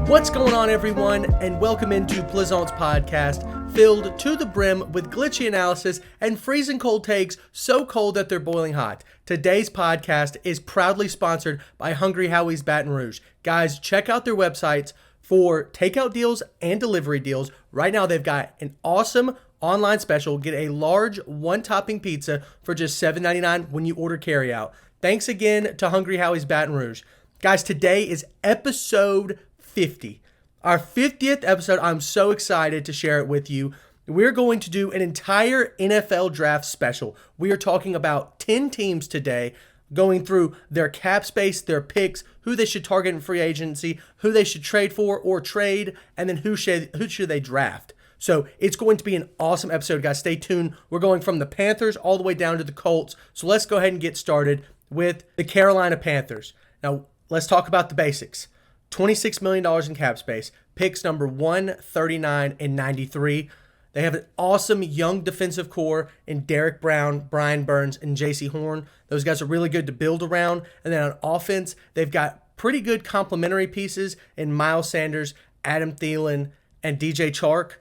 What's going on, everyone, and welcome into Plizont's podcast, filled to the brim with glitchy analysis and freezing cold takes, so cold that they're boiling hot. Today's podcast is proudly sponsored by Hungry Howie's Baton Rouge. Guys, check out their websites for takeout deals and delivery deals. Right now, they've got an awesome online special. Get a large one-topping pizza for just $7.99 when you order carryout. Thanks again to Hungry Howie's Baton Rouge. Guys, today is episode 50. Our 50th episode. I'm so excited to share it with you. We're going to do an entire NFL draft special. We are talking about 10 teams today, going through their cap space, their picks, who they should target in free agency, who they should trade for or trade, and then who should they draft. So it's going to be an awesome episode, guys. Stay tuned. We're going from the Panthers all the way down to the Colts. So let's go ahead and get started with the Carolina Panthers. Now, let's talk about the basics. $26 million in cap space, picks number 139 and 93. They have an awesome young defensive core in Derek Brown, Brian Burns, and J.C. Horn. Those guys are really good to build around. And then on offense, they've got pretty good complementary pieces in Miles Sanders, Adam Thielen, and DJ Chark.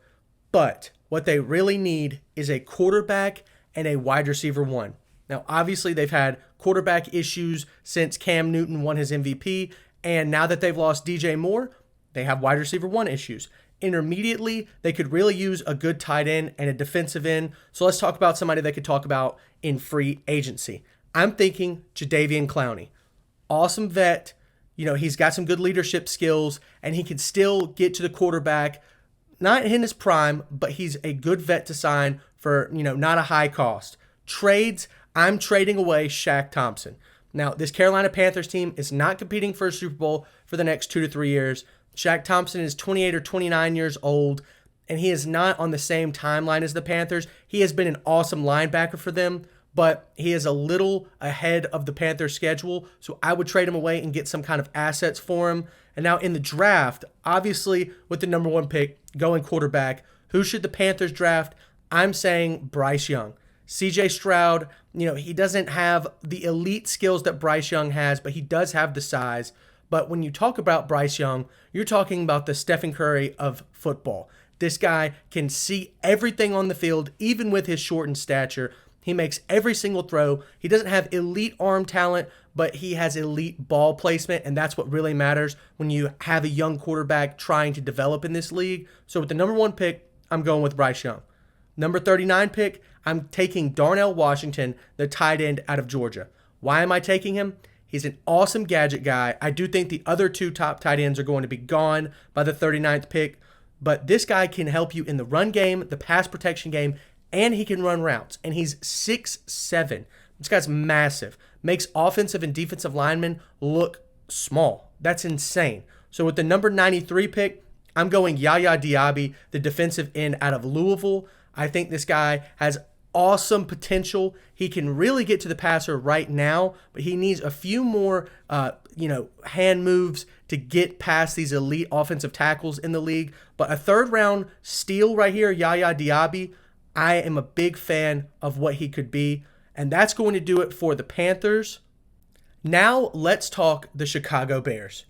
But what they really need is a quarterback and a wide receiver one. Now, obviously, they've had quarterback issues since Cam Newton won his MVP. And now that they've lost DJ Moore, they have wide receiver one issues. Intermediately, they could really use a good tight end and a defensive end. So let's talk about somebody they could talk about in free agency. I'm thinking Jadeveon Clowney. Awesome vet. You know, he's got some good leadership skills, and he can still get to the quarterback. Not in his prime, but he's a good vet to sign for, not a high cost. Trades, I'm trading away Shaq Thompson. Now, this Carolina Panthers team is not competing for a Super Bowl for the next 2 to 3 years. Shaq Thompson is 28 or 29 years old, and he is not on the same timeline as the Panthers. He has been an awesome linebacker for them, but he is a little ahead of the Panthers' schedule, so I would trade him away and get some kind of assets for him. And now in the draft, obviously with the number one pick, going quarterback, who should the Panthers draft? I'm saying Bryce Young. CJ Stroud, he doesn't have the elite skills that Bryce Young has, but he does have the size. But when you talk about Bryce Young, you're talking about the Stephen Curry of football. This guy can see everything on the field, even with his shortened stature. He makes every single throw. He doesn't have elite arm talent, but he has elite ball placement, and that's what really matters when you have a young quarterback trying to develop in this league. So with the number one pick, I'm going with Bryce Young. Number 39 pick, I'm taking Darnell Washington, the tight end out of Georgia. Why am I taking him? He's an awesome gadget guy. I do think the other two top tight ends are going to be gone by the 39th pick, but this guy can help you in the run game, the pass protection game, and he can run routes. And he's 6'7". This guy's massive. Makes offensive and defensive linemen look small. That's insane. So with the number 93 pick, I'm going Yaya Diaby, the defensive end out of Louisville. I think this guy has awesome potential. He can really get to the passer right now, but he needs a few more, hand moves to get past these elite offensive tackles in the league. But a third-round steal right here, Yaya Diaby, I am a big fan of what he could be, and that's going to do it for the Panthers. Now let's talk the Chicago Bears.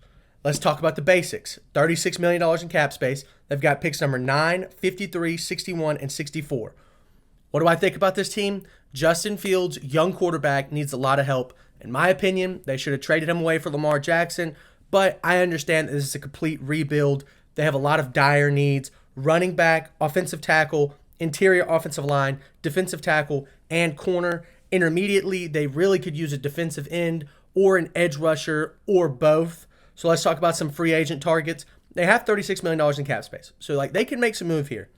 Let's talk about the basics. $36 million in cap space. They've got picks number 9, 53, 61, and 64. What do I think about this team? Justin Fields, young quarterback, needs a lot of help. In my opinion, they should have traded him away for Lamar Jackson, but I understand that this is a complete rebuild. They have a lot of dire needs. Running back, offensive tackle, interior offensive line, defensive tackle, and corner. Intermediately, they really could use a defensive end or an edge rusher or both. So let's talk about some free agent targets. They have $36 million in cap space. So they can make some move here.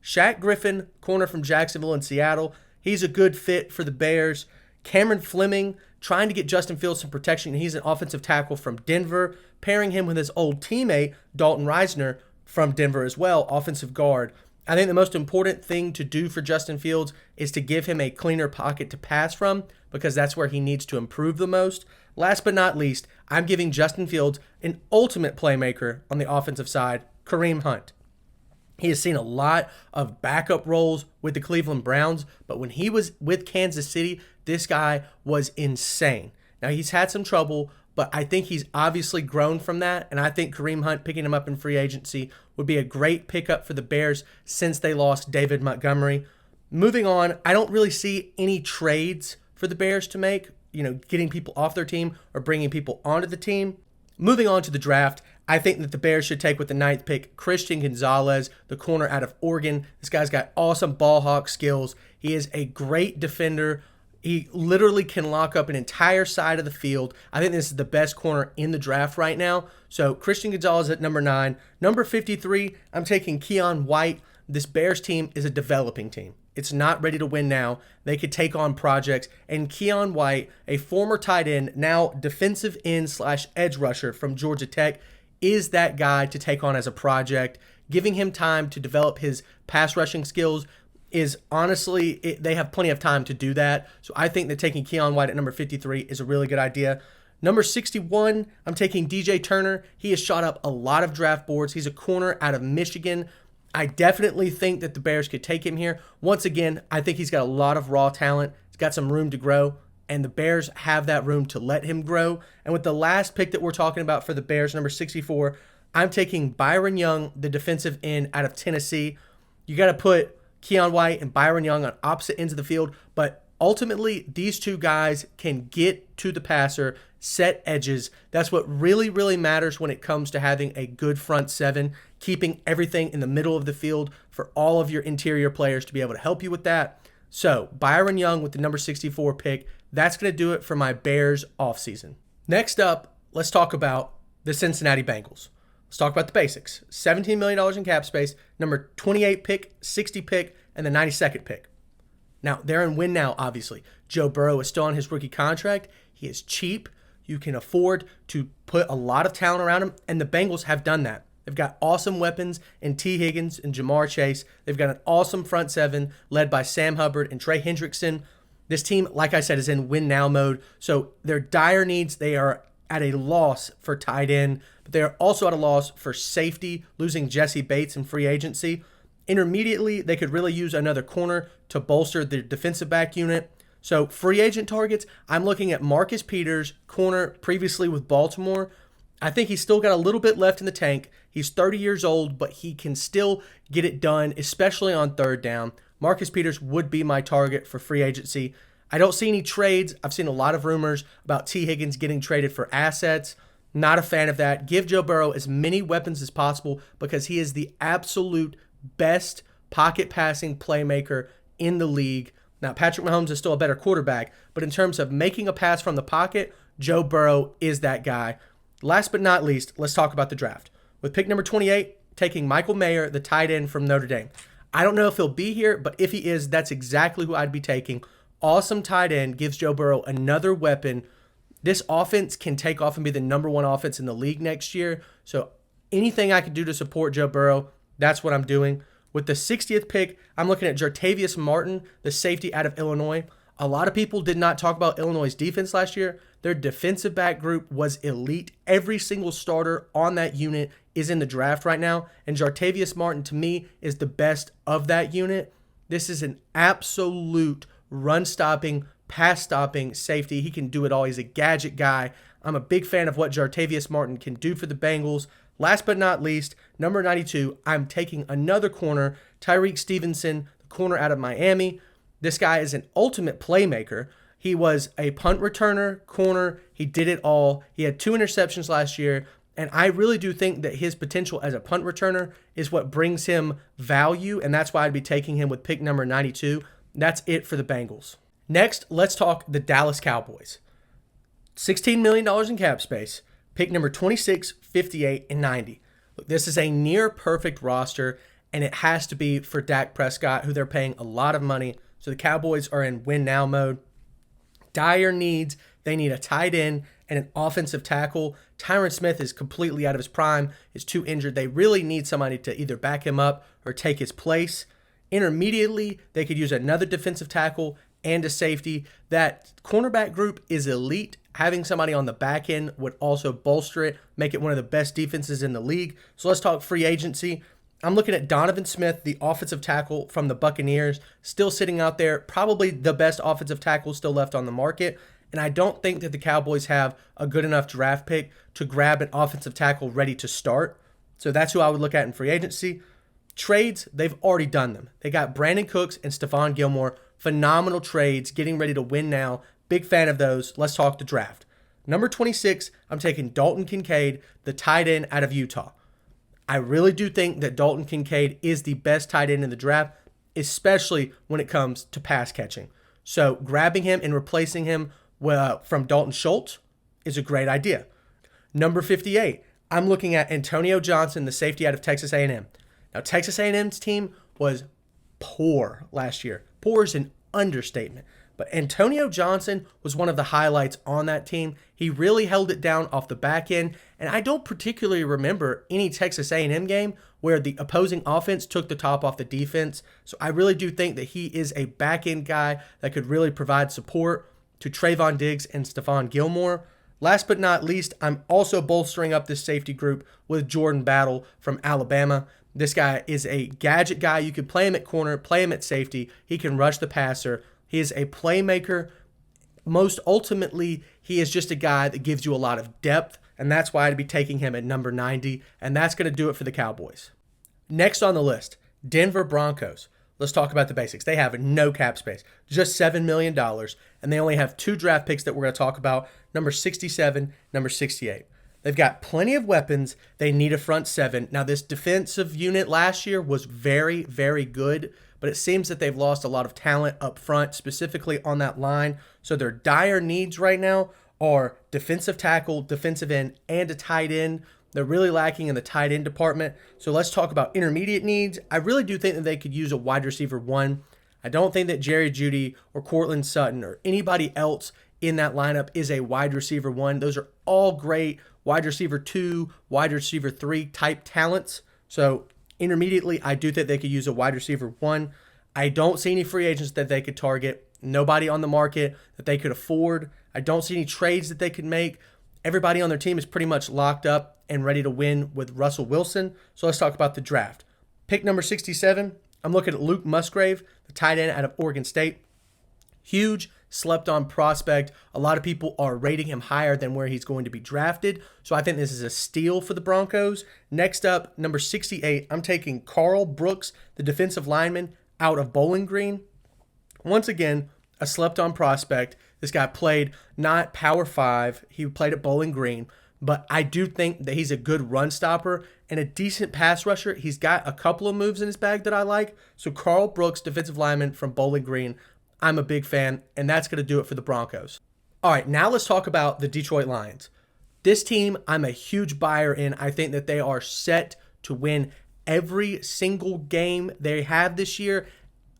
Shaq Griffin, corner from Jacksonville and Seattle. He's a good fit for the Bears. Cameron Fleming, trying to get Justin Fields some protection. He's an offensive tackle from Denver. Pairing him with his old teammate, Dalton Reisner, from Denver as well, offensive guard. I think the most important thing to do for Justin Fields is to give him a cleaner pocket to pass from, because that's where he needs to improve the most. Last but not least, I'm giving Justin Fields an ultimate playmaker on the offensive side, Kareem Hunt. He has seen a lot of backup roles with the Cleveland Browns, but when he was with Kansas City, this guy was insane. Now, he's had some trouble, but I think he's obviously grown from that, and I think Kareem Hunt picking him up in free agency would be a great pickup for the Bears since they lost David Montgomery. Moving on, I don't really see any trades for the Bears to make, getting people off their team or bringing people onto the team. Moving on to the draft, I think that the Bears should take with the 9th pick Christian Gonzalez, the corner out of Oregon. This guy's got awesome ball hawk skills. He is a great defender. He literally can lock up an entire side of the field. I think this is the best corner in the draft right now. So Christian Gonzalez at number 9. Number 53, I'm taking Keon White. This Bears team is a developing team. It's not ready to win now. They could take on projects. And Keon White, a former tight end, now defensive end / edge rusher from Georgia Tech, is that guy to take on as a project. Giving him time to develop his pass rushing skills is honestly, they have plenty of time to do that. So I think that taking Keon White at number 53 is a really good idea. Number 61, I'm taking DJ Turner. He has shot up a lot of draft boards. He's a corner out of Michigan. I definitely think that the Bears could take him here. Once again, I think he's got a lot of raw talent. He's got some room to grow, and the Bears have that room to let him grow. And with the last pick that we're talking about for the Bears, number 64, I'm taking Byron Young, the defensive end out of Tennessee. You got to put Keon White and Byron Young on opposite ends of the field, but ultimately these two guys can get to the passer, set edges. That's what really, really matters when it comes to having a good front seven, keeping everything in the middle of the field for all of your interior players to be able to help you with that. So Byron Young with the number 64 pick, that's going to do it for my Bears offseason. Next up, let's talk about the Cincinnati Bengals. Let's talk about the basics. $17 million in cap space, number 28 pick, 60 pick, and the 92nd pick. Now, they're in win now, obviously. Joe Burrow is still on his rookie contract. He is cheap. You can afford to put a lot of talent around him, and the Bengals have done that. They've got awesome weapons in T. Higgins and Jamar Chase. They've got an awesome front seven led by Sam Hubbard and Trey Hendrickson. This team, like I said, is in win now mode. So their dire needs, they are at a loss for tight end, but they are also at a loss for safety, losing Jesse Bates in free agency. Intermediately, they could really use another corner to bolster the defensive back unit. So free agent targets, I'm looking at Marcus Peters, corner previously with Baltimore. I think he's still got a little bit left in the tank. He's 30 years old, but he can still get it done, especially on third down. Marcus Peters would be my target for free agency. I don't see any trades. I've seen a lot of rumors about T. Higgins getting traded for assets. Not a fan of that. Give Joe Burrow as many weapons as possible because he is the absolute best pocket passing playmaker in the league. Now, Patrick Mahomes is still a better quarterback, but in terms of making a pass from the pocket, Joe Burrow is that guy. Last but not least, let's talk about the draft. With pick number 28, taking Michael Mayer, the tight end from Notre Dame. I don't know if he'll be here, but if he is, that's exactly who I'd be taking. Awesome tight end, gives Joe Burrow another weapon. This offense can take off and be the number one offense in the league next year. So anything I could do to support Joe Burrow, that's what I'm doing. With the 60th pick, I'm looking at Jartavius Martin, the safety out of Illinois. A lot of people did not talk about Illinois' defense last year. Their defensive back group was elite. Every single starter on that unit is in the draft right now, and Jartavius Martin, to me, is the best of that unit. This is an absolute run-stopping, pass-stopping safety. He can do it all. He's a gadget guy. I'm a big fan of what Jartavius Martin can do for the Bengals. Last but not least, number 92, I'm taking another corner, Tyreek Stevenson, the corner out of Miami. This guy is an ultimate playmaker. He was a punt returner, corner. He did it all. He had 2 interceptions last year, and I really do think that his potential as a punt returner is what brings him value, and that's why I'd be taking him with pick number 92. That's it for the Bengals. Next, let's talk the Dallas Cowboys. $16 million in cap space. Pick number 26, 58, and 90. Look, this is a near perfect roster, and it has to be for Dak Prescott, who they're paying a lot of money. So the Cowboys are in win now mode. Dire needs. They need a tight end and an offensive tackle. Tyron Smith is completely out of his prime, is too injured. They really need somebody to either back him up or take his place. Intermediately, they could use another defensive tackle and a safety. That cornerback group is elite. Having somebody on the back end would also bolster it, make it one of the best defenses in the league. So let's talk free agency. I'm looking at Donovan Smith, the offensive tackle from the Buccaneers, still sitting out there, probably the best offensive tackle still left on the market. and I don't think that the Cowboys have a good enough draft pick to grab an offensive tackle ready to start. So that's who I would look at in free agency. Trades, they've already done them. They got Brandon Cooks and Stephon Gilmore. Phenomenal trades, getting ready to win now. Big fan of those. Let's talk the draft. Number 26, I'm taking Dalton Kincaid, the tight end out of Utah. I really do think that Dalton Kincaid is the best tight end in the draft, especially when it comes to pass catching. So grabbing him and replacing him from Dalton Schultz is a great idea. Number 58, I'm looking at Antonio Johnson, the safety out of Texas A&M. Now, Texas A&M's team was poor last year. Poor is an understatement. But Antonio Johnson was one of the highlights on that team. He really held it down off the back end, and I don't particularly remember any Texas A&M game where the opposing offense took the top off the defense. So I really do think that he is a back end guy that could really provide support to Trayvon Diggs and Stephon Gilmore. Last but not least, I'm also bolstering up this safety group with Jordan Battle from Alabama. This guy is a gadget guy. You could play him at corner, play him at safety. He can rush the passer. He is a playmaker. Most ultimately, he is just a guy that gives you a lot of depth, and that's why I'd be taking him at number 90, and that's going to do it for the Cowboys. Next on the list, Denver Broncos. Let's talk about the basics. They have no cap space, just $7 million, and they only have 2 draft picks that we're going to talk about, number 67, number 68. They've got plenty of weapons. They need a front 7. Now, this defensive unit last year was very, very good, but it seems that they've lost a lot of talent up front, specifically on that line. So their dire needs right now are defensive tackle, defensive end, and a tight end. They're really lacking in the tight end department. So let's talk about intermediate needs. I really do think that they could use a wide receiver 1. I don't think that Jerry Jeudy or Cortland Sutton or anybody else in that lineup is a wide receiver 1. Those are all great wide receiver 2, wide receiver 3 type talents. So intermediately, I do think they could use a wide receiver 1. I don't see any free agents that they could target. Nobody on the market that they could afford. I don't see any trades that they could make. Everybody on their team is pretty much locked up and ready to win with Russell Wilson. So let's talk about the draft. Pick number 67, I'm looking at Luke Musgrave, the tight end out of Oregon State. Huge, slept-on prospect. A lot of people are rating him higher than where he's going to be drafted. So I think this is a steal for the Broncos. Next up, number 68, I'm taking Carl Brooks, the defensive lineman out of Bowling Green. Once again, a slept-on prospect. This guy played not Power 5. He played at Bowling Green. But I do think that he's a good run stopper and a decent pass rusher. He's got a couple of moves in his bag that I like. So Carl Brooks, defensive lineman from Bowling Green, I'm a big fan, and that's going to do it for the Broncos. All right, now let's talk about the Detroit Lions. This team, I'm a huge buyer in. I think that they are set to win every single game they have this year.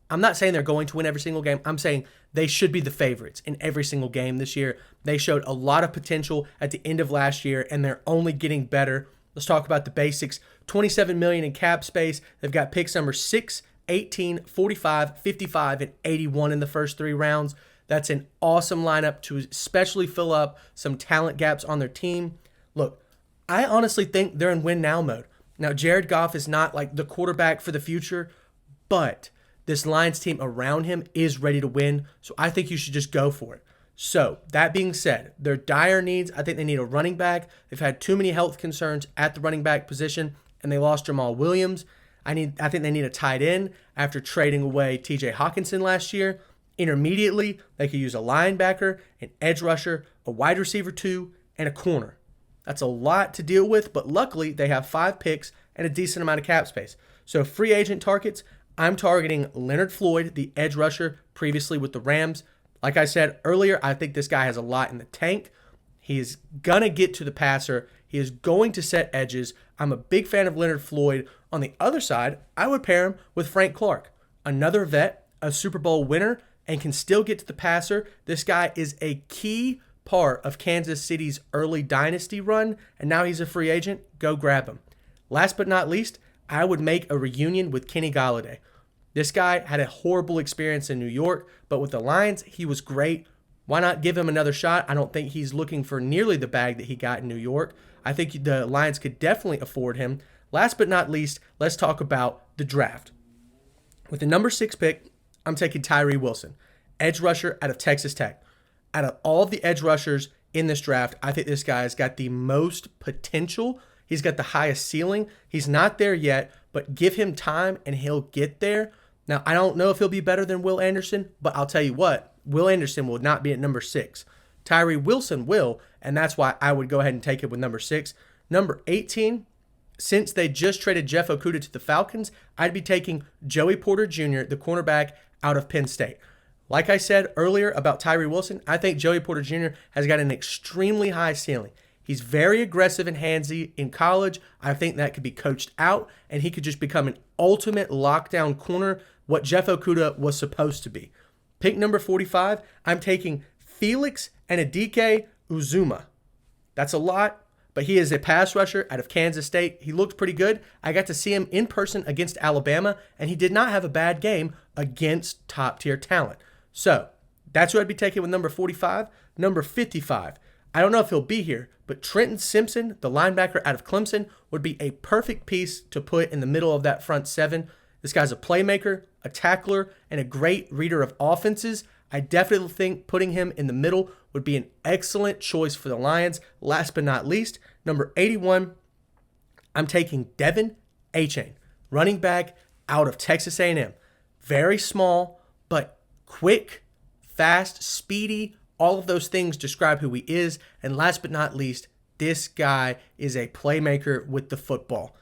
I'm not saying they're going to win every single game. I'm saying they should be the favorites in every single game this year. They showed a lot of potential at the end of last year, and they're only getting better. Let's talk about the basics. $27 million in cap space. They've got picks number 6, 18, 45, 55, and 81 in the first 3 rounds. That's an awesome lineup to especially fill up some talent gaps on their team. Look, I honestly think they're in win now mode. Now, Jared Goff is not like the quarterback for the future, but this Lions team around him is ready to win, so I think you should just go for it. So, that being said, their dire needs, I think they need a running back. They've had too many health concerns at the running back position, and they lost Jamal Williams. I think they need a tight end after trading away TJ Hawkinson last year. Intermediately, they could use a linebacker, an edge rusher, a wide receiver 2, and a corner. That's a lot to deal with, but luckily they have 5 picks and a decent amount of cap space. So free agent targets, I'm targeting Leonard Floyd, the edge rusher, previously with the Rams. Like I said earlier, I think this guy has a lot in the tank. He is going to get to the passer. He is going to set edges. I'm a big fan of Leonard Floyd. On the other side, I would pair him with Frank Clark, another vet, a Super Bowl winner, and can still get to the passer. This guy is a key part of Kansas City's early dynasty run, and now he's a free agent. Go grab him. Last but not least, I would make a reunion with Kenny Golladay. This guy had a horrible experience in New York, but with the Lions, he was great. Why not give him another shot? I don't think he's looking for nearly the bag that he got in New York. I think the Lions could definitely afford him. Last but not least, let's talk about the draft. With the number 6 pick, I'm taking Tyree Wilson, edge rusher out of Texas Tech. Out of all of the edge rushers in this draft, I think this guy's got the most potential. He's got the highest ceiling. He's not there yet, but give him time and he'll get there. Now, I don't know if he'll be better than Will Anderson, but I'll tell you what, Will Anderson will not be at number 6. Tyree Wilson will, and that's why I would go ahead and take it with number 6. Number 18, since they just traded Jeff Okudah to the Falcons, I'd be taking Joey Porter Jr., the cornerback out of Penn State. Like I said earlier about Tyree Wilson, I think Joey Porter Jr. has got an extremely high ceiling. He's very aggressive and handsy in college. I think that could be coached out, and he could just become an ultimate lockdown corner, what Jeff Okudah was supposed to be. Pick number 45, I'm taking Felix Anadike Uzuma. That's a lot, but he is a pass rusher out of Kansas State. He looked pretty good. I got to see him in person against Alabama, and he did not have a bad game against top-tier talent. So that's who I'd be taking with number 45. Number 55, I don't know if he'll be here, but Trenton Simpson, the linebacker out of Clemson, would be a perfect piece to put in the middle of that front seven. This guy's a playmaker, a tackler, and a great reader of offenses. I definitely think putting him in the middle would be an excellent choice for the Lions. Last but not least, number 81, I'm taking Devin Achane, running back out of Texas A&M. Very small, but quick, fast, speedy, all of those things describe who he is. And last but not least, this guy is a playmaker with the football.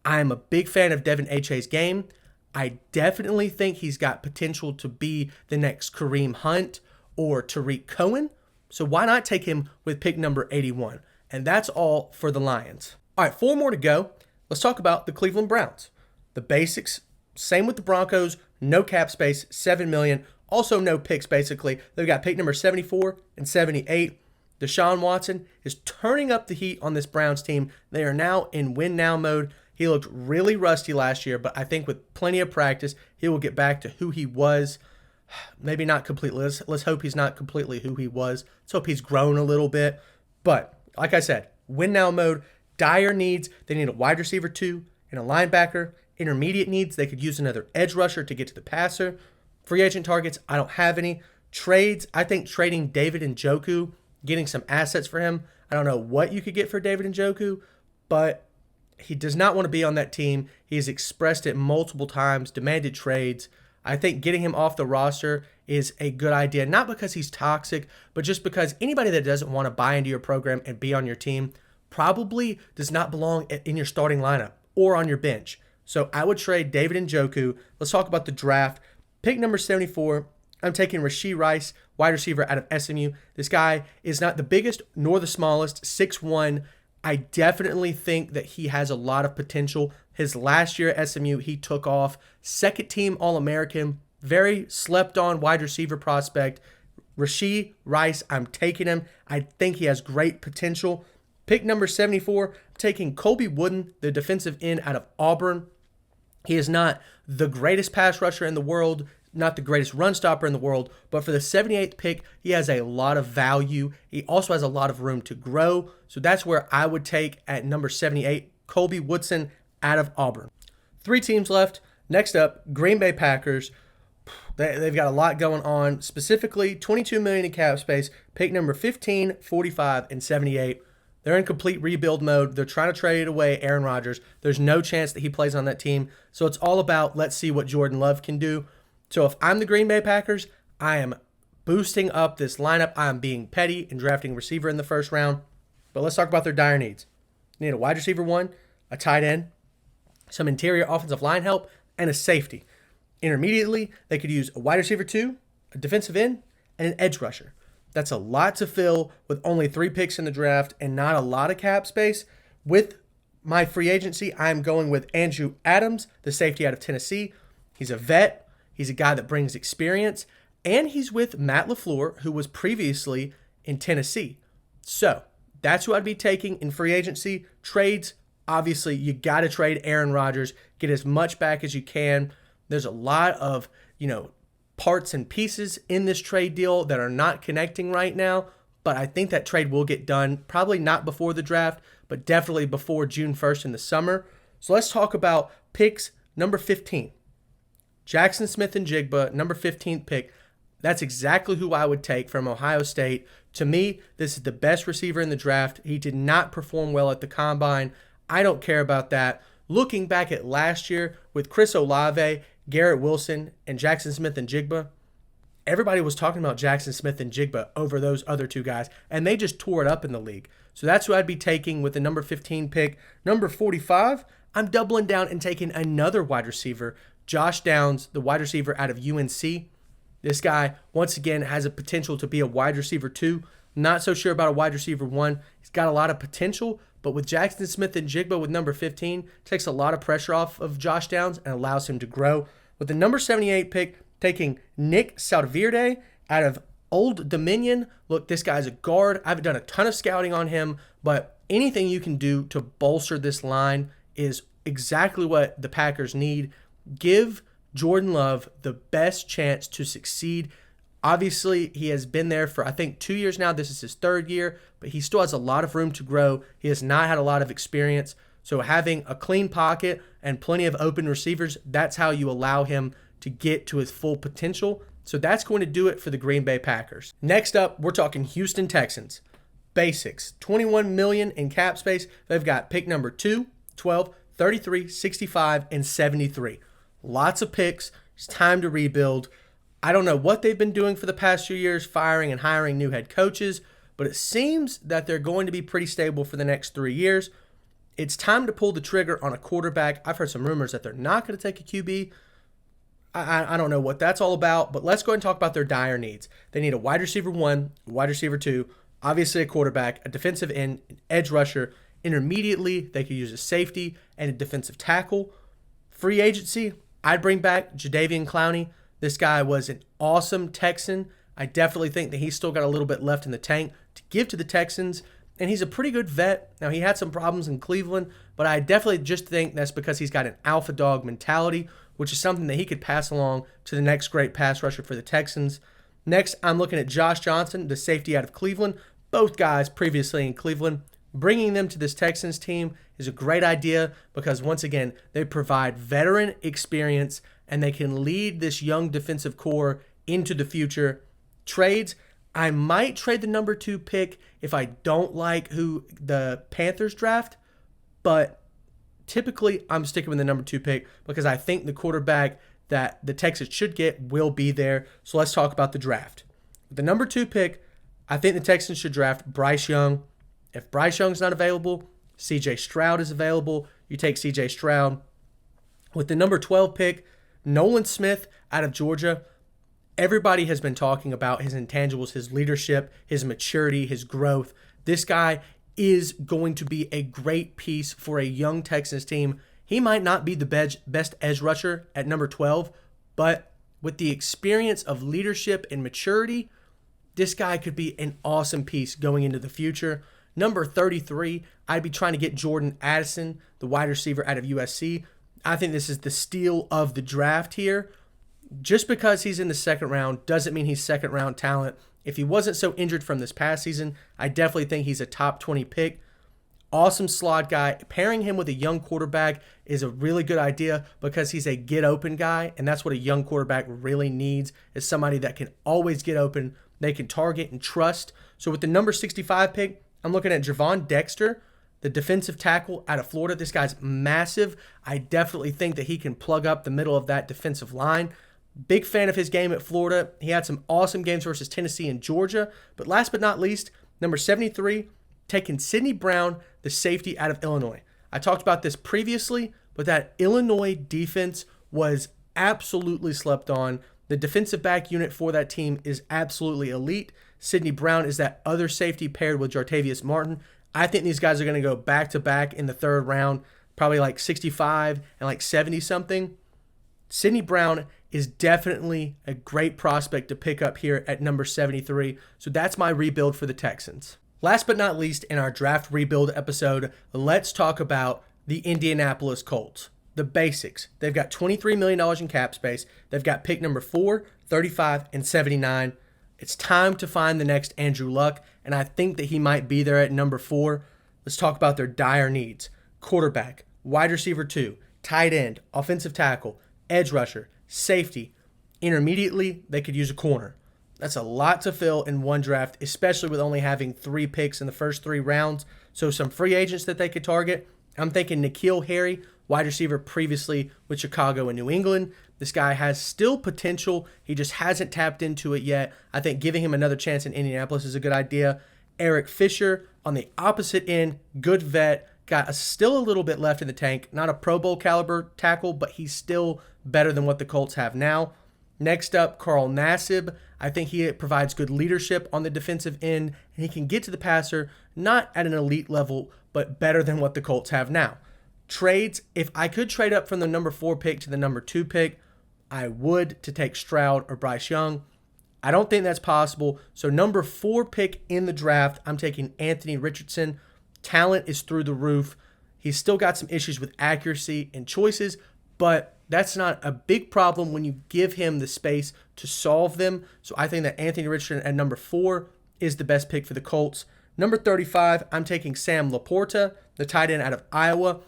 I'm a big fan of Devin Achane's game. I definitely think he's got potential to be the next Kareem Hunt or Tariq Cohen. So why not take him with pick number 81? And that's all for the Lions. All right, 4 more to go. Let's talk about the Cleveland Browns. The basics, same with the Broncos, no cap space, $7 million. Also no picks, basically. They've got pick number 74 and 78. Deshaun Watson is turning up the heat on this Browns team. They are now in win-now mode. He looked really rusty last year, but I think with plenty of practice, he will get back to who he was. Maybe not completely. Let's hope he's not completely who he was. Let's hope he's grown a little bit. But like I said, win-now mode, dire needs. They need a wide receiver 2 and a linebacker. Intermediate needs, they could use another edge rusher to get to the passer. Free agent targets, I don't have any. Trades, I think trading David Njoku, getting some assets for him. I don't know what you could get for David Njoku, but he does not want to be on that team. He has expressed it multiple times, demanded trades. I think getting him off the roster is a good idea, not because he's toxic, but just because anybody that doesn't want to buy into your program and be on your team probably does not belong in your starting lineup or on your bench. So I would trade David Njoku. Let's talk about the draft. Pick number 74, I'm taking Rashee Rice, wide receiver out of SMU. This guy is not the biggest nor the smallest, 6'1". I definitely think that he has a lot of potential. His last year at SMU, he took off. Second team All-American, very slept on wide receiver prospect. Rashee Rice, I'm taking him. I think he has great potential. Pick number 74, I'm taking Colby Wooden, the defensive end out of Auburn. He is not the greatest pass rusher in the world, not the greatest run stopper in the world, but for the 78th pick, he has a lot of value. He also has a lot of room to grow. So that's where I would take at number 78, Colby Woodson out of Auburn. 3 teams left. Next up, Green Bay Packers. They've got a lot going on, specifically $22 million in cap space, pick number 15, 45, and 78. They're in complete rebuild mode. They're trying to trade away Aaron Rodgers. There's no chance that he plays on that team. So it's all about let's see what Jordan Love can do. So if I'm the Green Bay Packers, I am boosting up this lineup. I am being petty and drafting a receiver in the first round. But let's talk about their dire needs. They need a wide receiver 1, a tight end, some interior offensive line help, and a safety. Intermediately, they could use a wide receiver 2, a defensive end, and an edge rusher. That's a lot to fill with only 3 picks in the draft and not a lot of cap space. With my free agency, I'm going with Andrew Adams, the safety out of Tennessee. He's a vet. He's a guy that brings experience. And he's with Matt LaFleur, who was previously in Tennessee. So that's who I'd be taking in free agency. Trades, obviously, you got to trade Aaron Rodgers. Get as much back as you can. There's a lot of, parts and pieces in this trade deal that are not connecting right now, but I think that trade will get done, probably not before the draft, but definitely before June 1st in the summer. So let's talk about picks number 15. Jackson Smith and Jigba, number 15th pick. That's exactly who I would take from Ohio State. To me, this is the best receiver in the draft. He did not perform well at the combine. I don't care about that. Looking back at last year with Chris Olave, Garrett Wilson, and Jackson Smith-Njigba, everybody was talking about Jackson Smith-Njigba over those other two guys, and they just tore it up in the league. So that's who I'd be taking with the number 15 pick. Number 45, I'm doubling down and taking another wide receiver, Josh Downs, the wide receiver out of UNC. This guy, once again, has a potential to be a wide receiver 2. Not so sure about a wide receiver 1. He's got a lot of potential, but with Jackson Smith-Njigba with number 15, takes a lot of pressure off of Josh Downs and allows him to grow. With the number 78 pick, taking Nick Salverde out of Old Dominion. Look, this guy's a guard. I haven't done a ton of scouting on him, but anything you can do to bolster this line is exactly what the Packers need. Give Jordan Love the best chance to succeed. Obviously, he has been there for, I think, 2 years now. This is his 3rd year, but he still has a lot of room to grow. He has not had a lot of experience. So having a clean pocket and plenty of open receivers, that's how you allow him to get to his full potential. So that's going to do it for the Green Bay Packers. Next up, we're talking Houston Texans. Basics, $21 million in cap space. They've got pick number 2, 12, 33, 65, and 73. Lots of picks. It's time to rebuild. I don't know what they've been doing for the past few years, firing and hiring new head coaches, but it seems that they're going to be pretty stable for the next 3 years. It's time to pull the trigger on a quarterback. I've heard some rumors that they're not going to take a QB. I don't know what that's all about, but let's go ahead and talk about their dire needs. They need a wide receiver 1, a wide receiver 2, obviously a quarterback, a defensive end, an edge rusher. Intermediately, they could use a safety and a defensive tackle. Free agency, I'd bring back Jadeveon Clowney. This guy was an awesome Texan. I definitely think that he's still got a little bit left in the tank to give to the Texans, and he's a pretty good vet. Now, he had some problems in Cleveland, but I definitely just think that's because he's got an alpha dog mentality, which is something that he could pass along to the next great pass rusher for the Texans. Next, I'm looking at Josh Johnson, the safety out of Cleveland. Both guys previously in Cleveland. Bringing them to this Texans team is a great idea because, once again, they provide veteran experience and they can lead this young defensive core into the future. Trades, I might trade the number 2 pick if I don't like who the Panthers draft, but typically I'm sticking with the number 2 pick because I think the quarterback that the Texans should get will be there. So let's talk about the draft. With the number 2 pick, I think the Texans should draft Bryce Young. If Bryce Young's not available, CJ Stroud is available. You take CJ Stroud. With the number 12 pick, Nolan Smith out of Georgia. Everybody has been talking about his intangibles, his leadership, his maturity, his growth. This guy is going to be a great piece for a young Texans team. He might not be the best edge rusher at number 12, but with the experience of leadership and maturity, this guy could be an awesome piece going into the future. Number 33, I'd be trying to get Jordan Addison, the wide receiver out of USC. I think this is the steal of the draft here. Just because he's in the second round doesn't mean he's second round talent. If he wasn't so injured from this past season, I definitely think he's a top 20 pick. Awesome slot guy. Pairing him with a young quarterback is a really good idea because he's a get open guy, and that's what a young quarterback really needs, is somebody that can always get open, they can target and trust. So with the number 65 pick, I'm looking at Javon Dexter, the defensive tackle out of Florida. This guy's massive. I definitely think that he can plug up the middle of that defensive line. Big fan of his game at Florida. He had some awesome games versus Tennessee and Georgia. But last but not least, number 73, taking Sidney Brown, the safety out of Illinois. I talked about this previously, but that Illinois defense was absolutely slept on. The defensive back unit for that team is absolutely elite. Sidney Brown is that other safety paired with Jartavius Martin. I think these guys are going to go back-to-back in the 3rd round, probably like 65 and like 70-something. Sidney Brown is definitely a great prospect to pick up here at number 73. So that's my rebuild for the Texans. Last but not least, in our draft rebuild episode, let's talk about the Indianapolis Colts. The basics. They've got $23 million in cap space. They've got pick number 4, 35, and 79. It's time to find the next Andrew Luck, and I think that he might be there at number 4. Let's talk about their dire needs. Quarterback, wide receiver 2, tight end, offensive tackle, edge rusher, safety. Intermediately, they could use a corner. That's a lot to fill in one draft, especially with only having 3 picks in the first 3 rounds. So some free agents that they could target. I'm thinking N'Keal Harry, wide receiver previously with Chicago and New England. This guy has still potential. He just hasn't tapped into it yet. I think giving him another chance in Indianapolis is a good idea. Eric Fisher on the opposite end, good vet, got still a little bit left in the tank. Not a Pro Bowl caliber tackle, but he's still better than what the Colts have now. Next up, Carl Nassib. I think he provides good leadership on the defensive end, and he can get to the passer, not at an elite level, but better than what the Colts have now. Trades, if I could trade up from the number 4 pick to the number 2 pick, I would to take Stroud or Bryce Young. I don't think that's possible. So number 4 pick in the draft, I'm taking Anthony Richardson. Talent is through the roof. He's still got some issues with accuracy and choices, but that's not a big problem when you give him the space to solve them. So I think that Anthony Richardson at number 4 is the best pick for the Colts. Number 35, I'm taking Sam Laporta, the tight end out of Iowa.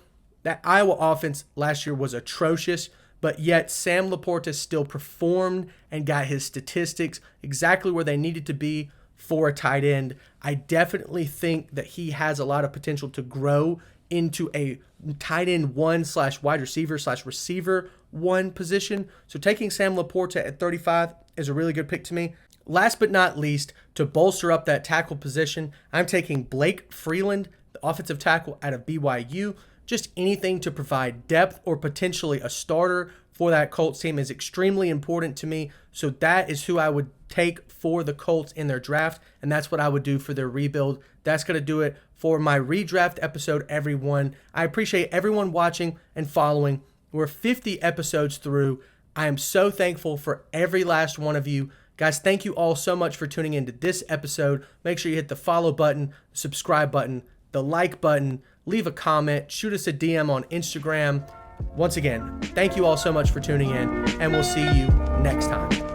That Iowa offense last year was atrocious, but yet Sam Laporta still performed and got his statistics exactly where they needed to be for a tight end. I definitely think that he has a lot of potential to grow into a tight end 1/wide receiver/receiver 1 position. So taking Sam Laporta at 35 is a really good pick to me. Last but not least, to bolster up that tackle position, I'm taking Blake Freeland, the offensive tackle out of BYU. Just anything to provide depth or potentially a starter for that Colts team is extremely important to me. So that is who I would take for the Colts in their draft, and that's what I would do for their rebuild. That's going to do it for my redraft episode, everyone. I appreciate everyone watching and following. We're 50 episodes through. I am so thankful for every last one of you. Guys, thank you all so much for tuning into this episode. Make sure you hit the follow button, the subscribe button, the like button, leave a comment, shoot us a DM on Instagram. Once again, thank you all so much for tuning in, and we'll see you next time.